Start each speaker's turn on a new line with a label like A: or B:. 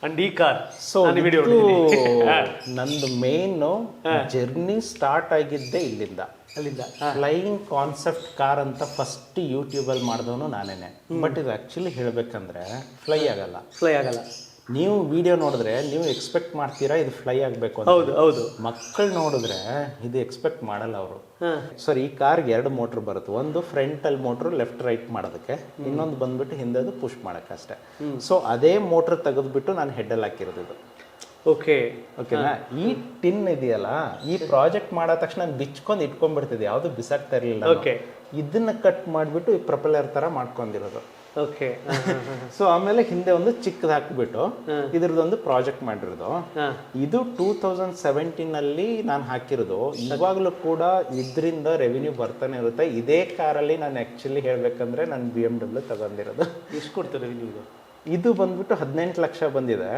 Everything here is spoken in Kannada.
A: ಅಂಡ್ ಈ ಕಾರ್
B: ಸೊ
A: ವಿಡಿಯೋ
B: ನಂದು ಮೇನು ಜರ್ನಿ ಸ್ಟಾರ್ಟ್ ಆಗಿದ್ದೆ ಇಲ್ಲಿಂದ.
A: ಅಲ್ಲಿಂದ
B: ಫ್ಲೈಯಿಂಗ್ ಕಾನ್ಸೆಪ್ಟ್ ಕಾರ್ ಅಂತ ಫಸ್ಟ್ ಯೂಟ್ಯೂಬಲ್ಲಿ ಮಾಡಿದವನು ನಾನೇನೆ. ಬಟ್ ಇದು ಆ್ಯಕ್ಚುಲಿ ಹೇಳಬೇಕಂದ್ರೆ ಫ್ಲೈ ಆಗಲ್ಲ.
A: ಫ್ಲೈ ಆಗಲ್ಲ.
B: ನೀವು ವಿಡಿಯೋ ನೋಡಿದ್ರೆ ನೀವು ಎಕ್ಸ್ಪೆಕ್ಟ್ ಮಾಡ್ತೀರಾ ಇದು ಫ್ಲೈ ಆಗಬೇಕು ಅಂತ.
A: ಹೌದು ಹೌದು.
B: ಮಕ್ಕಳು ನೋಡಿದ್ರೆ ಇದು ಎಕ್ಸ್ಪೆಕ್ಟ್ ಮಾಡಲ್ಲ ಅವರು. ಸರ್ ಈ ಕಾರ್ಗೆ 2 ಮೋಟ್ರ್ ಬರುತ್ತೆ. ಒಂದು ಫ್ರಂಟಲ್ಲಿ ಮೋಟ್ರು ಲೆಫ್ಟ್ ರೈಟ್ ಮಾಡೋದಕ್ಕೆ, ಇನ್ನೊಂದು ಬಂದ್ಬಿಟ್ಟು ಹಿಂದೆದು ಪುಷ್ ಮಾಡೋಕ್ಕೆ ಅಷ್ಟೇ. ಸೊ ಅದೇ ಮೋಟ್ರ್ ತೆಗೆದ್ಬಿಟ್ಟು ನಾನು ಹೆಡ್ಡಲ್ಲಿ ಹಾಕಿರೋದು ಇದು. ಓಕೆನಾ. ಈ ಟಿನ್ ಇದೆಯಲ್ಲ, ಈ ಪ್ರಾಜೆಕ್ಟ್ ಮಾಡೋ ತಕ್ಷಣ ನಾನು ಬಿಚ್ಕೊಂಡು ಇಟ್ಕೊಂಡ್ಬಿಡ್ತಿದ್ದೆ, ಯಾವುದು ಬಿಸಾಕ್ತಾ ಇರಲಿಲ್ಲ. ಇದನ್ನ ಕಟ್ ಮಾಡಿಬಿಟ್ಟು ಈ ಪ್ರೊಪೆಲ್ಲರ್ ಥರ ಮಾಡ್ಕೊಂಡಿರೋದು. ಸೊ ಆಮೇಲೆ ಹಿಂದೆ ಒಂದು ಚಿಕ್ಕದು ಹಾಕ್ಬಿಟ್ಟು ಇದ್ರದ್ದೊಂದು ಪ್ರಾಜೆಕ್ಟ್ ಮಾಡಿರೋದು. ಇದು 2017 ನಾನು ಹಾಕಿರೋದು. ಇವಾಗಲೂ ಕೂಡ ಇದರಿಂದ ರೆವಿನ್ಯೂ ಬರ್ತಾನೆ ಇರುತ್ತೆ. ಇದೇ ಕಾರಲ್ಲಿ ನಾನು ಆ್ಯಕ್ಚುಲಿ ಹೇಳ್ಬೇಕಂದ್ರೆ ನಾನು BMW ತಗೊಂಡಿರೋದು.
A: ಎಷ್ಟು ಕೊಡ್ತಾರೆ ರೆವಿನ್ಯೂ?
B: ಇದು ಬಂದ್ಬಿಟ್ಟು 18 ಲಕ್ಷ ಬಂದಿದೆ.